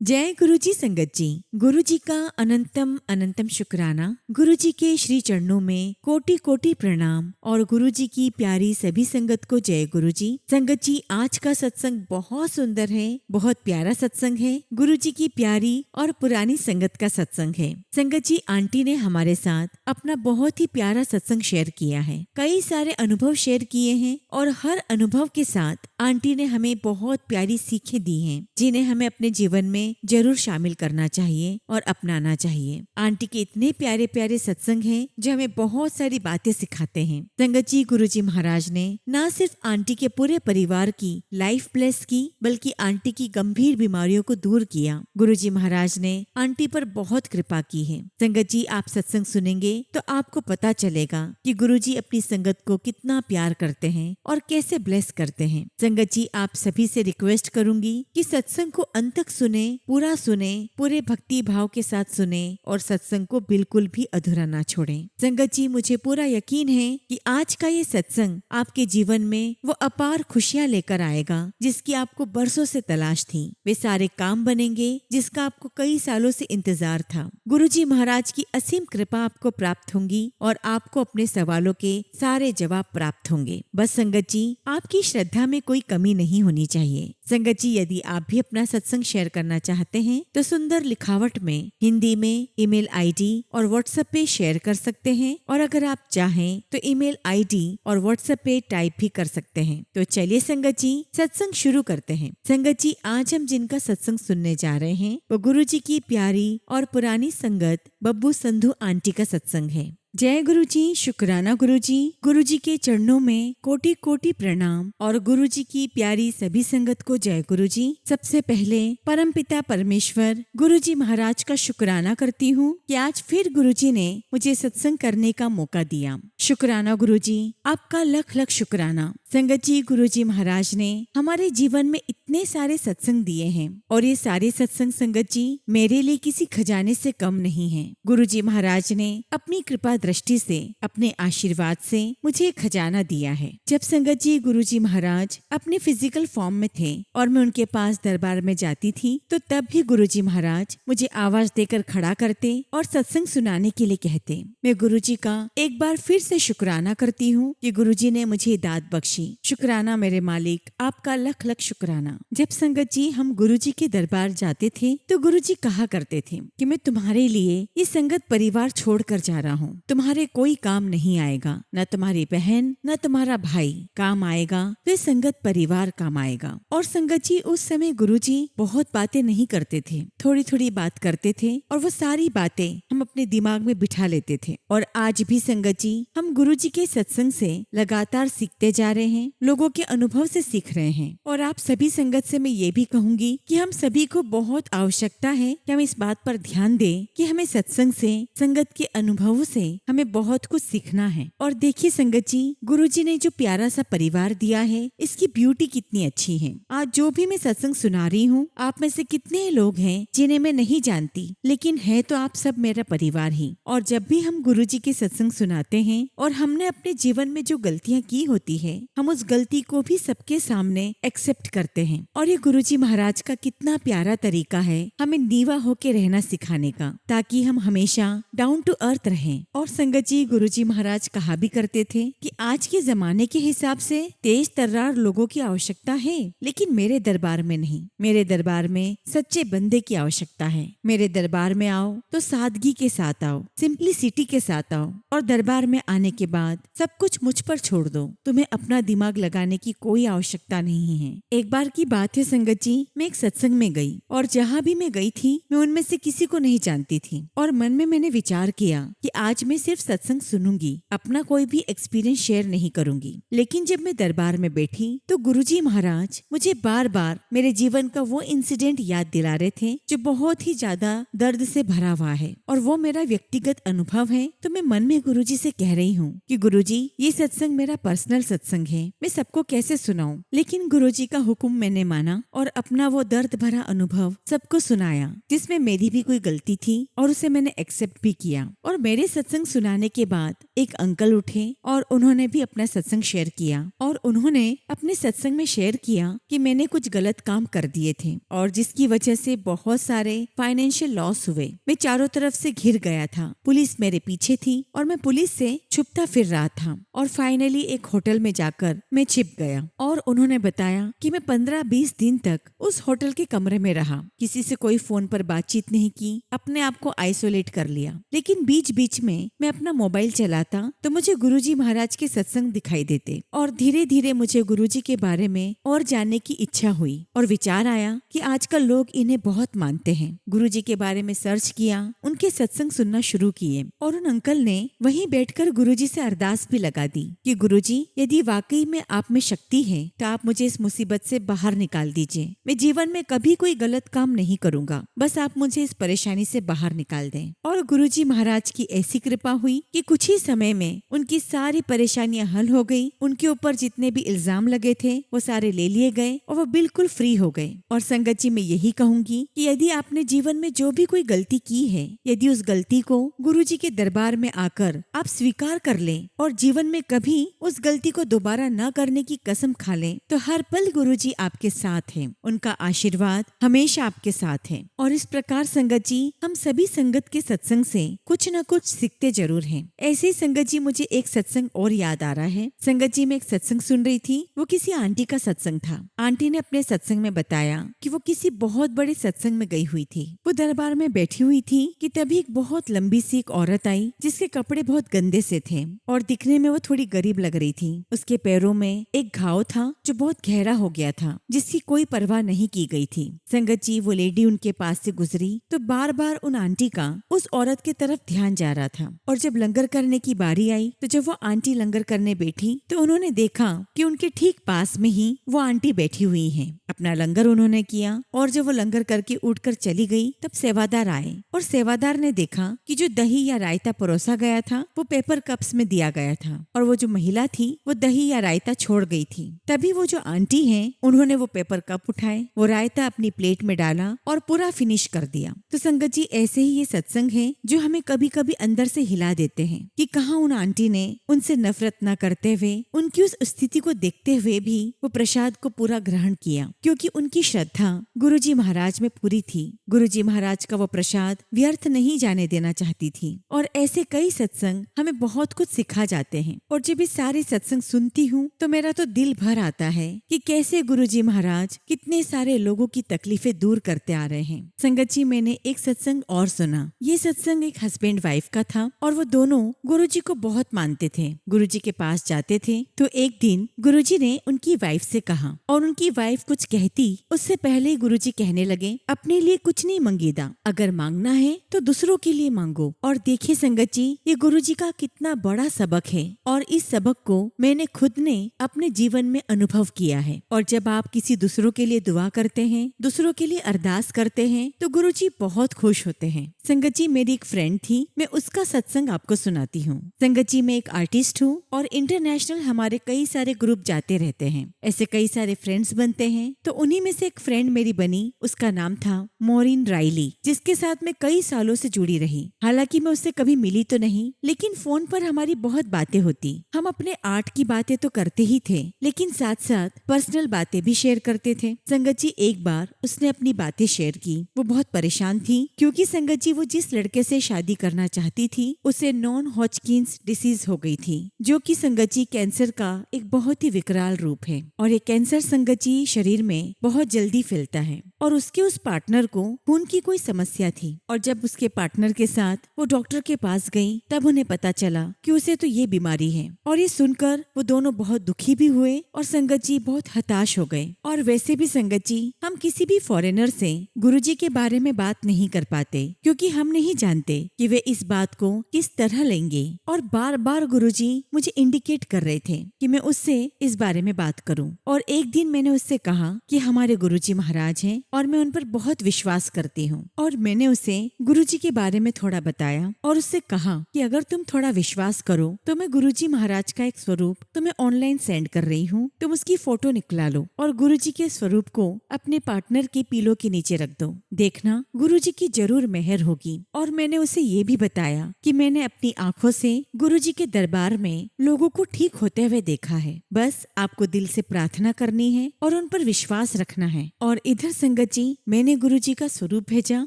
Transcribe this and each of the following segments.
जय गुरु जी संगत जी। गुरु जी का अनंतम अनंतम शुक्राना। गुरु जी के श्री चरणों में कोटि कोटि प्रणाम और गुरु जी की प्यारी सभी संगत को जय गुरु जी। संगत जी, आज का सत्संग बहुत सुंदर है, बहुत प्यारा सत्संग है। गुरु जी की प्यारी और पुरानी संगत का सत्संग है। संगत जी, आंटी ने हमारे साथ अपना बहुत ही प्यारा सत्संग शेयर किया है, कई सारे अनुभव शेयर किए हैं और हर अनुभव के साथ आंटी ने हमें बहुत प्यारी सीखें दी हैं, जिन्हें हमें अपने जीवन में जरूर शामिल करना चाहिए और अपनाना चाहिए। आंटी के इतने प्यारे प्यारे सत्संग हैं जो हमें बहुत सारी बातें सिखाते हैं। संगत जी, गुरुजी महाराज ने न सिर्फ आंटी के पूरे परिवार की लाइफ ब्लेस की, बल्कि आंटी की गंभीर बीमारियों को दूर किया। गुरुजी महाराज ने आंटी पर बहुत कृपा की है। संगत जी, आप सत्संग सुनेंगे तो आपको पता चलेगा कि गुरुजी अपनी संगत को कितना प्यार करते हैं और कैसे ब्लेस करते हैं। संगत जी, आप सभी से रिक्वेस्ट करूंगी कि सत्संग को अंत तक सुने, पूरा सुने, पूरे भक्ति भाव के साथ सुने और सत्संग को बिल्कुल भी अधूरा ना छोड़ें। संगत जी, मुझे पूरा यकीन है कि आज का ये सत्संग आपके जीवन में वो अपार खुशियां लेकर आएगा जिसकी आपको बरसों से तलाश थी। वे सारे काम बनेंगे जिसका आपको कई सालों से इंतजार था। गुरुजी महाराज की असीम कृपा आपको प्राप्त होंगी और आपको अपने सवालों के सारे जवाब प्राप्त होंगे। बस संगत जी, आपकी श्रद्धा में कोई कमी नहीं होनी चाहिए। संगत जी, यदि आप भी अपना सत्संग शेयर करना चाहते हैं तो सुंदर लिखावट में हिंदी में ईमेल आईडी और व्हाट्सएप पे शेयर कर सकते हैं, और अगर आप चाहें तो ईमेल आईडी और व्हाट्सएप पे टाइप भी कर सकते हैं। तो चलिए संगत जी, सत्संग शुरू करते हैं। संगत जी, आज हम जिनका सत्संग सुनने जा रहे हैं वो गुरु जी की प्यारी और पुरानी संगत बब्बू संधू आंटी का सत्संग है। जय गुरु जी, शुक्राना गुरु जी के चरणों में कोटि कोटि प्रणाम और गुरु जी की प्यारी सभी संगत को जय गुरु जी। सबसे पहले परमपिता परमेश्वर गुरु जी महाराज का शुक्राना करती हूँ कि आज फिर गुरु जी ने मुझे सत्संग करने का मौका दिया। शुक्राना गुरु जी, आपका लख लख शुक्राना। संगत जी, गुरु जी महाराज ने हमारे जीवन में इतने सारे सत्संग दिए हैं और ये सारे सत्संग संगत जी मेरे लिए किसी खजाने से कम नहीं है। गुरु जी महाराज ने अपनी कृपा दृष्टि से, अपने आशीर्वाद से मुझे एक खजाना दिया है। जब संगत जी गुरुजी महाराज अपने फिजिकल फॉर्म में थे और मैं उनके पास दरबार में जाती थी तो तब भी गुरुजी महाराज मुझे आवाज देकर खड़ा करते और सत्संग सुनाने के लिए कहते। मैं गुरुजी का एक बार फिर से शुक्राना करती हूँ कि गुरुजी ने मुझे दात बख्शी। शुक्राना मेरे मालिक, आपका लख लख शुक्राना। जब संगत जी हम गुरुजी के दरबार जाते थे तो गुरुजी कहा करते थे कि मैं तुम्हारे लिए ये संगत परिवार छोड़कर जा रहा हूँ। तुम्हारे कोई काम नहीं आएगा, न तुम्हारी बहन न तुम्हारा भाई काम आएगा, वे संगत परिवार काम आएगा। और संगत जी, उस समय गुरुजी बहुत बातें नहीं करते थे, थोड़ी थोड़ी बात करते थे और वो सारी बातें हम अपने दिमाग में बिठा लेते थे। और आज भी संगत जी हम गुरुजी के सत्संग से लगातार सीखते जा रहे हैं, लोगों के अनुभव से सीख रहे हैं। और आप सभी संगत से मैं ये भी कहूंगी कि हम सभी को बहुत आवश्यकता है कि हम इस बात पर ध्यान दें कि हमें सत्संग से, संगत के अनुभवों से हमें बहुत कुछ सीखना है। और देखिए संगत जी, गुरुजी ने जो प्यारा सा परिवार दिया है, इसकी ब्यूटी कितनी अच्छी है। आज जो भी मैं सत्संग सुना रही हूँ, आप में से कितने लोग हैं जिन्हें मैं नहीं जानती, लेकिन है तो आप सब मेरा परिवार ही। और जब भी हम गुरुजी के सत्संग सुनाते हैं और हमने अपने जीवन में जो गलतियाँ की होती है, हम उस गलती को भी सबके सामने एक्सेप्ट करते हैं। और ये गुरुजी महाराज का कितना प्यारा तरीका है हमें नीवा होके रहना सिखाने का, ताकि हम हमेशा डाउन टू अर्थ रहें। और संगत जी, गुरुजी महाराज कहा भी करते थे कि आज के जमाने के हिसाब से तेज तर्रार लोगों की आवश्यकता है, लेकिन मेरे दरबार में नहीं। मेरे दरबार में सच्चे बंदे की आवश्यकता है। मेरे दरबार में आओ तो सादगी के साथ आओ, सिंप्लिसिटी के साथ आओ, और दरबार में आने के बाद सब कुछ मुझ पर छोड़ दो। तुम्हें अपना दिमाग लगाने की कोई आवश्यकता नहीं है। एक बार की बात है संगत जी, मैं एक सत्संग में गई और जहाँ भी मैं गई थी मैं उनमें से किसी को नहीं जानती थी। और मन में मैंने विचार किया कि आज मैं सिर्फ सत्संग सुनूंगी, अपना कोई भी एक्सपीरियंस शेयर नहीं करूंगी। लेकिन जब मैं दरबार में बैठी तो गुरुजी महाराज मुझे बार बार मेरे जीवन का वो इंसिडेंट याद दिला रहे थे जो बहुत ही ज्यादा दर्द से भरा हुआ है, और वो मेरा व्यक्तिगत अनुभव है। तो मैं मन में गुरुजी से कह रही हूँ कि गुरुजी, ये सत्संग मेरा पर्सनल सत्संग है, मैं सबको कैसे सुनाऊं। लेकिन गुरुजी का हुक्म मैंने माना और अपना वो दर्द भरा अनुभव सबको सुनाया, जिसमें मेरी भी कोई गलती थी और उसे मैंने एक्सेप्ट भी किया। और मेरे सत्संग सुनाने के बाद एक अंकल उठे और उन्होंने भी अपना सत्संग शेयर किया और उन्होंने अपने सत्संग में शेयर किया कि मैंने कुछ गलत काम कर दिए थे और जिसकी वजह से बहुत सारे फाइनेंशियल लॉस हुए। मैं चारों तरफ से घिर गया था, पुलिस मेरे पीछे थी और मैं पुलिस से छुपता फिर रहा था और फाइनली एक होटल में जाकर मैं छिप गया। और उन्होंने बताया कि मैं 15-20 दिन तक उस होटल के कमरे में रहा, किसी से कोई फोन पर बातचीत नहीं की, अपने आप को आइसोलेट कर लिया। लेकिन बीच बीच में मैं अपना मोबाइल चलाता तो मुझे गुरुजी महाराज के सत्संग दिखाई देते और धीरे धीरे मुझे गुरुजी के बारे में और जानने की इच्छा हुई और विचार आया कि आजकल लोग इन्हें बहुत मानते हैं। गुरुजी के बारे में सर्च किया, उनके सत्संग सुनना शुरू किए और उन अंकल ने वहीं बैठकर गुरुजी से अरदास भी लगा दी कि गुरुजी, यदि वाकई में आप में शक्ति है तो आप मुझे इस मुसीबत से बाहर निकाल दीजिए। मैं जीवन में कभी कोई गलत काम नहीं करूंगा, बस आप मुझे इस परेशानी से बाहर निकाल दें। और गुरुजी महाराज की ऐसी कृपा हुई कि कुछ ही समय में उनकी सारी परेशानियां हल हो गई। उनके ऊपर जितने भी इल्जाम लगे थे वो सारे ले लिए गए और वो बिल्कुल फ्री हो गए। और संगत जी, मैं यही कहूंगी कि यदि आपने जीवन में जो भी कोई गलती की है, यदि उस गलती को गुरुजी के दरबार में आकर आप स्वीकार कर लें और जीवन में कभी उस गलती को दोबारा न करने की कसम खा लें, तो हर पल गुरुजी आपके साथ हैं। उनका आशीर्वाद हमेशा आपके साथ है। और इस प्रकार संगत जी, हम सभी संगत के सत्संग से कुछ न कुछ सीखते जरूर हैं। ऐसे ही संगत जी, मुझे एक सत्संग और याद आ रहा है। संगत जी, मैं एक सत्संग सुन रही थी, वो किसी आंटी का सत्संग था। आंटी ने अपने सत्संग में बताया कि वो किसी बहुत बड़े सत्संग में गई हुई थी। वो दरबार में बैठी हुई थी कि तभी एक बहुत लंबी सी एक औरत आई जिसके कपड़े बहुत गंदे से थे और दिखने में वो थोड़ी गरीब लग रही थी। उसके पैरों में एक घाव था जो बहुत गहरा हो गया था, जिसकी कोई परवाह नहीं की गई थी। संगत जी, वो लेडी उनके पास से गुजरी तो बार बार उन आंटी का उस औरत की तरफ ध्यान जा रहा था। और जब लंगर करने की बारी आई तो जब वो आंटी लंगर करने बैठी तो उन्होंने देखा कि उनके ठीक पास में ही वो आंटी बैठी हुई है। अपना लंगर उन्होंने किया और जब वो लंगर करके उठकर चली गई तब सेवादार आए और सेवादार ने देखा कि जो दही या रायता परोसा गया था वो पेपर कप्स में दिया गया था और वो जो महिला थी वो दही या रायता छोड़ गई थी। तभी वो जो आंटी हैं उन्होंने वो पेपर कप उठाए, वो रायता अपनी प्लेट में डाला और पूरा फिनिश कर दिया। तो संगत जी, ऐसे ही ये सत्संग है जो हमें कभी कभी अंदर से हिला देते हैं कि कहाँ उन आंटी ने उनसे नफरत न करते हुए, उनकी उस स्थिति को देखते हुए भी वो प्रसाद को पूरा ग्रहण किया, क्योंकि उनकी श्रद्धा गुरुजी महाराज में पूरी थी। गुरुजी महाराज का वो प्रसाद व्यर्थ नहीं जाने देना चाहती थी। और ऐसे कई सत्संग हमें बहुत कुछ सिखा जाते हैं। और जब ये सारे सत्संग सुनती हूँ तो मेरा तो दिल भर आता है कि कैसे गुरुजी महाराज कितने सारे लोगों की तकलीफें दूर करते आ रहे हैं। संगत जी, मैंने एक सत्संग और सुना। ये सत्संग एक हस्बैंड वाइफ का था और वो दोनों गुरुजी को बहुत मानते थे। गुरुजी के पास जाते थे तो एक दिन गुरुजी ने उनकी वाइफ से कहा और उनकी वाइफ कुछ कहती उससे पहले ही गुरुजी कहने लगे, अपने लिए कुछ नहीं मंगीदा, अगर मांगना है तो दूसरों के लिए मांगो। और देखिए संगत जी, ये गुरुजी का कितना बड़ा सबक है और इस सबक को मैंने खुद ने अपने जीवन में अनुभव किया है। और जब आप किसी दूसरों के लिए दुआ करते हैं, दूसरों के लिए अरदास करते हैं तो गुरुजी बहुत खुश होते हैं। संगत जी, मेरी एक फ्रेंड थी, मैं उसका सत्संग आपको सुनाती हूँ। संगत जी, मैं एक आर्टिस्ट हूँ और इंटरनेशनल हमारे कई सारे ग्रुप जाते रहते हैं, ऐसे कई सारे फ्रेंड्स बनते हैं। तो उन्हीं में से एक फ्रेंड मेरी बनी, उसका नाम था मॉरिन राइली, जिसके साथ मैं कई सालों से जुड़ी रही। हालांकि मैं उससे कभी मिली तो नहीं, लेकिन फोन पर हमारी बहुत बातें होती। हम अपने आर्ट की बातें तो करते ही थे, लेकिन साथ साथ पर्सनल बातें भी शेयर करते थे। संगत जी, एक बार उसने अपनी बातें शेयर की। वो बहुत परेशान थी क्योंकि संगत जी, वो जिस लड़के से शादी करना चाहती थी उसे नॉन हॉजकिंस डिसीज हो गई थी, जो कि संगत जी कैंसर का एक बहुत ही विकराल रूप है। और ये कैंसर संगत जी शरीर में बहुत जल्दी फैलता है और उसके उस पार्टनर को खून की कोई समस्या थी। और जब उसके पार्टनर के साथ वो डॉक्टर के पास गई तब उन्हें पता चला कि उसे तो ये बीमारी है। और ये सुनकर वो दोनों बहुत दुखी भी हुए और संगत जी बहुत हताश हो गए। और वैसे भी संगत जी, हम किसी भी फॉरेनर से गुरुजी के बारे में बात नहीं कर पाते क्योंकि हम नहीं जानते कि वे इस बात को किस तरह लेंगे। और बार बार गुरुजी मुझे इंडिकेट कर रहे थे कि मैं उससे इस बारे में बात करूं। और एक दिन मैंने उससे कहा कि हमारे गुरुजी महाराज हैं, और मैं उन पर बहुत विश्वास करती हूँ। और मैंने उसे गुरुजी के बारे में थोड़ा बताया और उससे कहा कि अगर तुम थोड़ा विश्वास करो तो मैं गुरुजी महाराज का एक स्वरूप तुम्हें ऑनलाइन सेंड कर रही हूँ, तुम उसकी फोटो निकला लो और गुरुजी के स्वरूप को अपने पार्टनर के पीलो के नीचे रख दो, देखना गुरुजी की जरूर मेहर होगी। और मैंने उसे ये भी बताया कि मैंने अपनी आंखों से गुरुजी के दरबार में लोगों को ठीक होते हुए देखा है, बस आपको दिल से प्रार्थना करनी है और उन पर विश्वास रखना है। और इधर संगत जी, मैंने गुरुजी का स्वरूप भेजा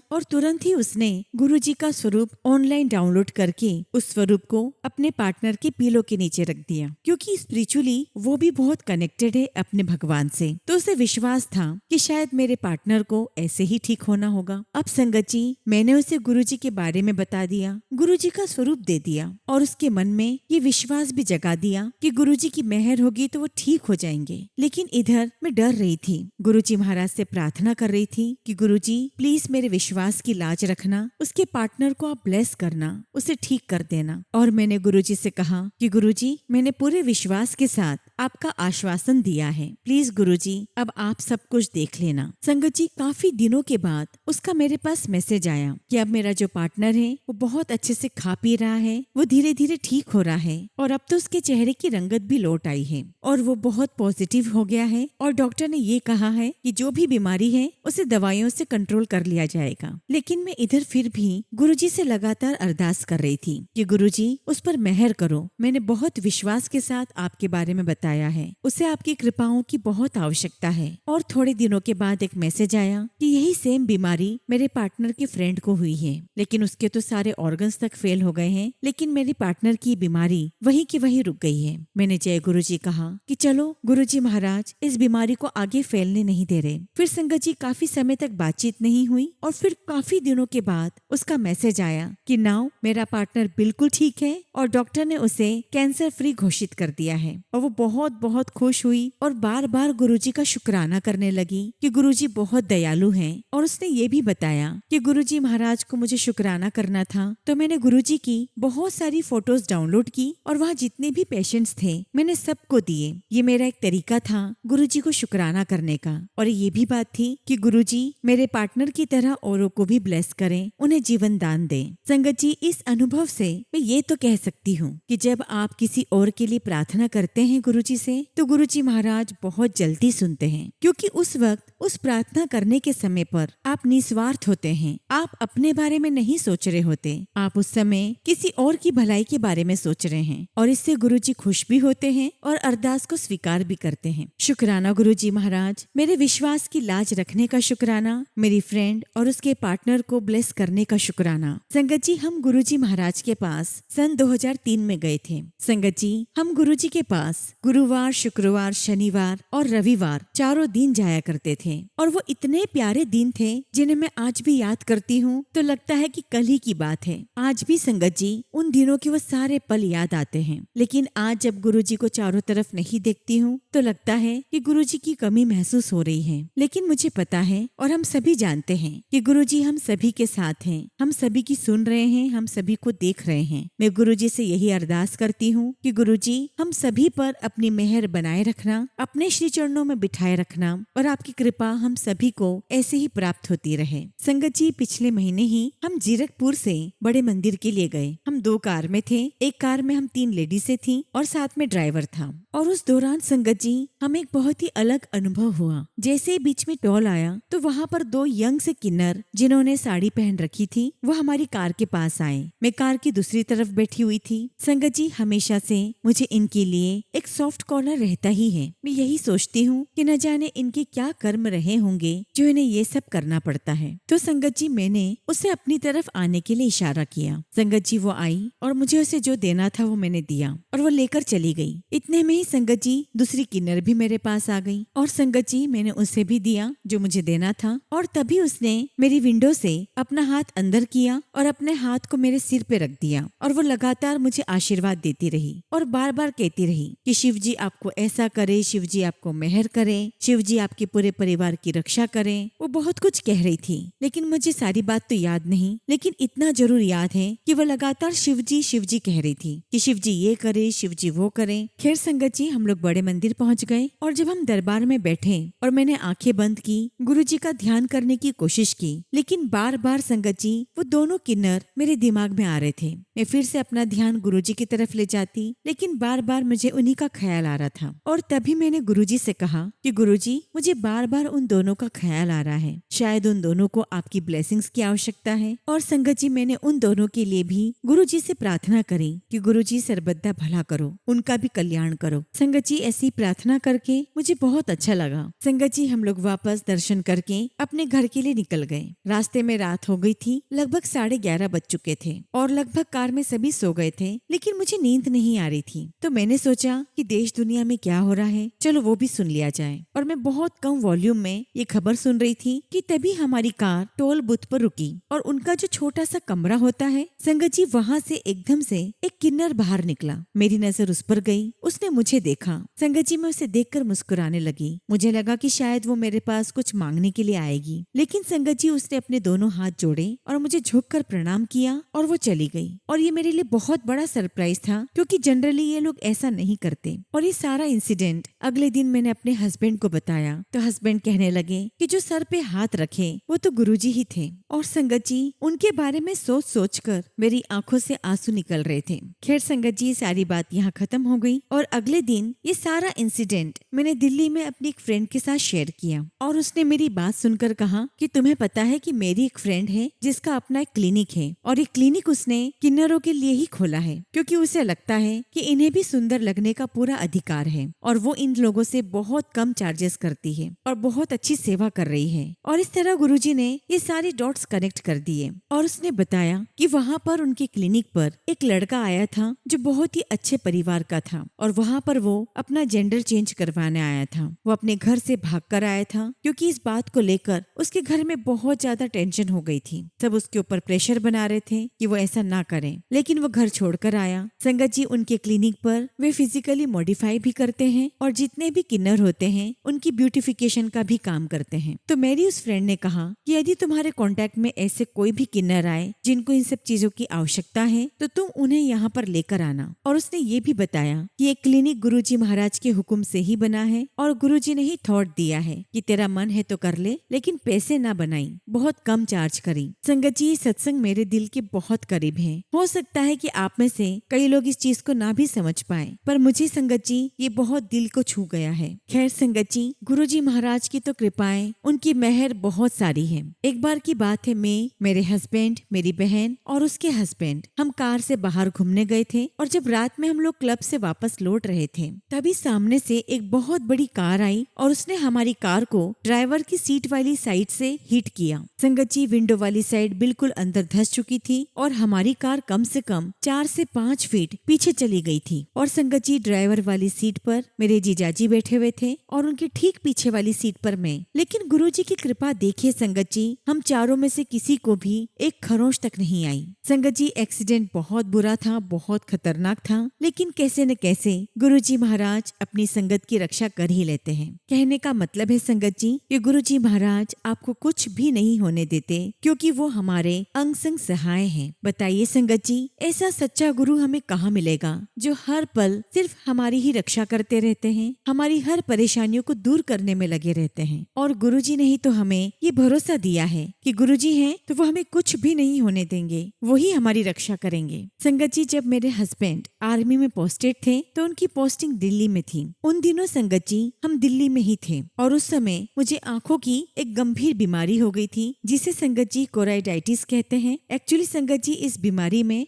और तुरंत ही उसने गुरुजी का स्वरूप ऑनलाइन डाउनलोड करके उस स्वरूप को अपने पार्टनर के पीलो के नीचे रख दिया, क्योंकि स्पिरिचुअली वो भी बहुत कनेक्टेड है अपने भगवान से, तो उसे विश्वास था कि शायद मेरे पार्टनर को ऐसे ही ठीक होना होगा। अब संगत जी, मैंने उसे गुरुजी के बारे में बता दिया, गुरुजी का स्वरूप दे दिया और उसके मन में ये विश्वास भी जगा दिया कि गुरुजी की मेहर होगी तो वो ठीक हो जाएंगे। लेकिन इधर मैं डर रही थी, गुरुजी महाराज से प्रार्थना कर रही थी कि गुरुजी प्लीज मेरे विश्वास की लाज रखना, उसके पार्टनर को आप ब्लेस करना, उसे ठीक कर देना। और मैंने गुरुजी से कहा कि गुरुजी, मैंने पूरे विश्वास के साथ आपका आश्वासन दिया है, प्लीज गुरुजी अब आप सब कुछ देख लेना। संगत जी, काफी दिनों के बाद उसका मेरे पास मैसेज आया कि अब मेरा जो पार्टनर है वो बहुत अच्छे से खा पी रहा है, वो धीरे धीरे ठीक हो रहा है और अब तो उसके चेहरे की रंगत भी लौट आई है और वो बहुत पॉजिटिव हो गया है। और डॉक्टर ने ये कहा है कि जो भी बीमारी है उसे दवाइयों से कंट्रोल कर लिया जाएगा। लेकिन मैं इधर फिर भी गुरुजी से लगातार अरदास कर रही थी कि गुरुजी उस पर मेहर करो, मैंने बहुत विश्वास के साथ आपके बारे में बताया है, उसे आपकी कृपाओं की बहुत आवश्यकता है। और थोड़े दिनों के बाद एक मैसेज आया कि यही सेम बीमारी मेरे पार्टनर के फ्रेंड को हुई है, लेकिन उसके तो सारे ऑर्गन्स तक फेल हो गए हैं, लेकिन मेरे पार्टनर की बीमारी वहीं की वहीं रुक गई है। मैंने जय गुरुजी कहा कि चलो गुरुजी महाराज इस बीमारी को आगे फैलने नहीं दे रहे। फिर संगत जी, काफी समय तक बातचीत नहीं हुई और फिर काफी दिनों के बाद उसका मैसेज आया कि नाउ मेरा पार्टनर बिल्कुल ठीक है और डॉक्टर ने उसे कैंसर फ्री घोषित कर दिया है। और वो बहुत बहुत खुश हुई और बार बार गुरुजी का शुक्राना करने लगी कि गुरुजी बहुत दयालु हैं। और उसने ये भी बताया कि गुरुजी महाराज को मुझे शुक्राना करना था, तो मैंने गुरुजी की बहुत सारी फोटोज डाउनलोड की और वहाँ जितने भी पेशेंट्स थे मैंने सबको दिए। ये मेरा एक तरीका था गुरुजी को शुक्राना करने का। और ये भी बात थी कि गुरुजी मेरे पार्टनर की तरह औरों को भी ब्लेस करें, उन्हें जीवन दान दें। संगत जी, इस अनुभव से मैं ये तो कह सकती हूँ कि जब आप किसी और के लिए प्रार्थना करते हैं गुरुजी से, तो गुरुजी महाराज बहुत जल्दी सुनते हैं, क्योंकि उस वक्त उस प्रार्थना करने के समय पर आप निस्वार्थ होते हैं, आप अपने बारे में नहीं सोच रहे होते, आप उस समय किसी और की भलाई के बारे में सोच रहे हैं और इससे गुरुजी खुश भी होते हैं और अरदास को स्वीकार भी करते हैं। शुक्राना गुरुजी महाराज, मेरे विश्वास की लाज रखने का शुक्राना, मेरी फ्रेंड और उसके पार्टनर को ब्लेस करने का शुक्राना। संगत जी, हम गुरुजी महाराज के पास सन 2003 में गए थे। संगत जी, हम गुरुजी के पास गुरुवार, शुक्रवार, शनिवार और रविवार चारों दिन जाया करते थे और वो इतने प्यारे दिन थे जिन्हें मैं आज भी याद करती हूँ तो लगता है कि कल ही की बात है। आज भी संगत जी, उन दिनों के वो सारे पल याद आते हैं। लेकिन आज जब गुरुजी को चारों तरफ नहीं देखती हूँ तो लगता है कि गुरुजी की कमी महसूस हो रही है। लेकिन मुझे पता है और हम सभी जानते हैं कि गुरुजी हम सभी के साथ हैं, हम सभी की सुन रहे हैं, हम सभी को देख रहे हैं। मैं गुरुजी से यही अरदास करती हूँ कि गुरुजी हम सभी पर अपनी मेहर बनाए रखना, अपने श्री चरणों में बिठाए रखना और आपकी कृपा हम सभी को ऐसे ही प्राप्त होती रहे। संगत जी, पिछले महीने ही हम जीरकपुर से बड़े मंदिर के लिए गए। हम 2 कार में थे, एक कार में हम 3 लेडीजें थी और साथ में ड्राइवर था। और उस दौरान संगत जी, हमें एक बहुत ही अलग अनुभव हुआ। जैसे ही बीच में टोल आया तो वहाँ पर 2 यंग से किन्नर जिन्होंने साड़ी पहन रखी थी वो हमारी कार के पास आए। मैं कार की दूसरी तरफ बैठी हुई थी। संगत जी, हमेशा से मुझे इनके लिए एक सॉफ्ट कॉर्नर रहता ही है। मैं यही सोचती हूँ कि न जाने इनके क्या कर्म रहे होंगे जो इन्हें ये सब करना पड़ता है। तो संगत जी, मैंने उसे अपनी तरफ आने के लिए इशारा किया। संगत जी, वो आई और मुझे उसे जो देना था वो मैंने दिया और वो लेकर चली गई। इतने में ही संगत जी, दूसरी किन्नर भी मेरे पास आ गई और संगत जी, मैंने उसे भी दिया जो मुझे देना था। और तभी उसने मेरी विंडो से अपना हाथ अंदर किया और अपने हाथ को मेरे सिर पे रख दिया और वो लगातार मुझे आशीर्वाद देती रही और बार बार कहती रही कि शिव जी आपको ऐसा करे, शिव जी आपको मेहर करें, शिव जी आपके पूरे परिवार की रक्षा करें। वो बहुत कुछ कह रही थी, लेकिन मुझे सारी बात तो याद नहीं, लेकिन इतना जरूर याद है कि वो लगातार शिव जी कह रही थी कि शिव जी ये करे, शिव जी वो करें। खैर संगत जी, हम लोग बड़े मंदिर पहुंच गए और जब हम दरबार में बैठे और मैंने आंखें बंद की, गुरुजी का ध्यान करने की कोशिश की, लेकिन बार बार संगत जी वो दोनों किन्नर मेरे दिमाग में आ रहे थे। मैं फिर से अपना ध्यान गुरुजी की तरफ ले जाती, लेकिन बार बार मुझे उन्हीं का ख्याल आ रहा था। और तभी मैंने गुरुजी से कहा कि गुरुजी, मुझे बार बार उन दोनों का ख्याल आ रहा है, शायद उन दोनों को आपकी ब्लेसिंग्स की आवश्यकता है। और संगत जी, मैंने उन दोनों के लिए भी गुरुजी से प्रार्थना करी कि गुरुजी सर्वदा भला करो, उनका भी कल्याण करो। संगत जी, ऐसी प्रार्थना करके मुझे बहुत अच्छा लगा। संगत जी, हम लोग वापस दर्शन करके अपने घर के लिए निकल गए। रास्ते में रात हो गई थी, लगभग 11:30 बज चुके थे और लगभग कार में सभी सो गए थे, लेकिन मुझे नींद नहीं आ रही थी। तो मैंने सोचा कि देश दुनिया में क्या हो रहा है, चलो वो भी सुन लिया जाए। और मैं बहुत कम वॉल्यूम में ये खबर सुन रही थी कि तभी हमारी कार टोल बूथ पर रुकी और उनका जो छोटा सा कमरा होता है संगत जी, वहाँ से एकदम से एक किन्नर बाहर निकला। मेरी नजर उस पर गई, उसने मुझे देखा। संगत जी, मैं उसे देखकर मुस्कुराने लगी। मुझे लगा कि शायद वो मेरे पास कुछ मांगने के लिए आएगी, लेकिन संगत जी उसने अपने दोनों हाथ जोड़े और मुझे झुककर प्रणाम किया और वो चली गई। और ये मेरे लिए बहुत बड़ा सरप्राइज था, क्योंकि जनरली ये लोग ऐसा नहीं करते। और ये सारा इंसिडेंट अगले दिन मैंने अपने हस्बैंड को बताया, तो हस्बैंड कहने लगे कि जो सर पे हाथ रखे वो तो गुरुजी ही थे। और संगत जी, उनके बारे में सोच सोच कर मेरी आंखों से आंसू निकल रहे थे। खैर संगत जी, सारी बात यहाँ खत्म हो गई और अगले दिन ये सारा इंसिडेंट मैंने दिल्ली में अपनी एक फ्रेंड के साथ शेयर किया और उसने मेरी बात सुनकर कहा कि तुम्हें पता है कि मेरी एक फ्रेंड है जिसका अपना एक क्लिनिक है और ये क्लिनिक उसने किन्नरों के लिए ही खोला है, क्योंकि उसे लगता है कि इन्हें भी सुंदर लगने का पूरा अधिकार है और वो इन लोगों से बहुत कम चार्जेस करती है और बहुत अच्छी सेवा कर रही है। और इस तरह गुरुजी ने ये सारे डॉट्स कनेक्ट कर दिए और उसने बताया कि वहाँ पर उनके क्लिनिक पर एक लड़का आया था जो बहुत ही अच्छे परिवार का था और वहाँ पर वो अपना जेंडर चेंज करवाने आया था। वो अपने घर से भागकर आया था, क्योंकि इस बात को लेकर उसके घर में बहुत ज्यादा टेंशन हो गई थी। सब उसके ऊपर प्रेशर बना रहे थे कि वो ऐसा ना करे, लेकिन वो घर छोड़कर आया। संगत जी, उनके क्लिनिक पर वे फिजिकली मॉडिफाई भी करते हैं और जितने भी किन्नर होते हैं उनकी ब्यूटिफिकेशन का भी काम करते हैं। तो मेरी उस फ्रेंड ने कहा कि यदि तुम्हारे कांटेक्ट में ऐसे कोई भी किन्नर आए जिनको इन सब चीजों की आवश्यकता है तो तुम उन्हें यहाँ पर लेकर आना। और उसने ये भी बताया कि ये क्लिनिक गुरुजी महाराज के हुक्म से ही बना है और गुरुजी ने ही थॉट दिया है कि तेरा मन है तो कर ले, लेकिन पैसे ना बनाई, बहुत कम चार्ज करी। संगत जी, ये सत्संग मेरे दिल के बहुत करीब है। हो सकता है कि आप में से कई लोग इस चीज को ना भी समझ पाए, पर मुझे संगत जी ये बहुत दिल को छू गया है। खैर संगत जी, गुरुजी महाराज की तो कृपाएं, उनकी मेहर बहुत सारी है। एक बार की बात है, मैं, मेरे हस्बैंड, मेरी बहन और उसके हस्बैंड हम कार से बाहर घूमने गए थे और जब रात में हम लोग क्लब से वापस लौट रहे थे तभी सामने से एक बहुत बड़ी कार आई और उसने हमारी कार को ड्राइवर की सीट वाली साइड से हिट किया। संगत जी, विंडो वाली साइड बिल्कुल अंदर धंस चुकी थी और हमारी कार कम से कम 4 से 5 फीट पीछे चली गई थी। और संगत जी, ड्राइवर वाली सीट पर मेरे जीजाजी बैठे हुए थे और उनके ठीक पीछे वाली सीट पर मैं। लेकिन गुरुजी की कृपा देखिए संगत जी, हम चारों में से किसी को भी एक खरोंच तक नहीं आई। संगत जी, एक्सीडेंट बहुत बुरा था, बहुत खतरनाक था, लेकिन कैसे न कैसे गुरुजी महाराज अपनी संगत की रक्षा कर ही लेते हैं। कहने का मतलब है संगत जी कि गुरुजी महाराज आपको कुछ भी नहीं होने देते, क्योंकि वो हमारे अंग संग सहाय हैं। बताइए संगत जी, ऐसा सच्चा गुरु हमें कहाँ मिलेगा जो हर पल सिर्फ हमारी ही रक्षा करते रहते हैं, हमारी हर परेशानियों को दूर करने में लगे रहते हैं। और गुरुजी ने ही तो हमें ये भरोसा दिया है कि गुरुजी हैं तो वो हमें कुछ भी नहीं होने देंगे, वही हमारी रक्षा करेंगे। संगत जी, जब मेरे हस्बैंड आर्मी में पोस्टेड थे तो उनकी पोस्टिंग दिल्ली में थी। उन दिनों संगत जी हम दिल्ली में ही थे और उस समय मुझे आंखों की एक गंभीर बीमारी हो गई थी, जिसे संगत जी कोराइडाइटिस कहते हैं। एक्चुअली संगत जी, इस बीमारी में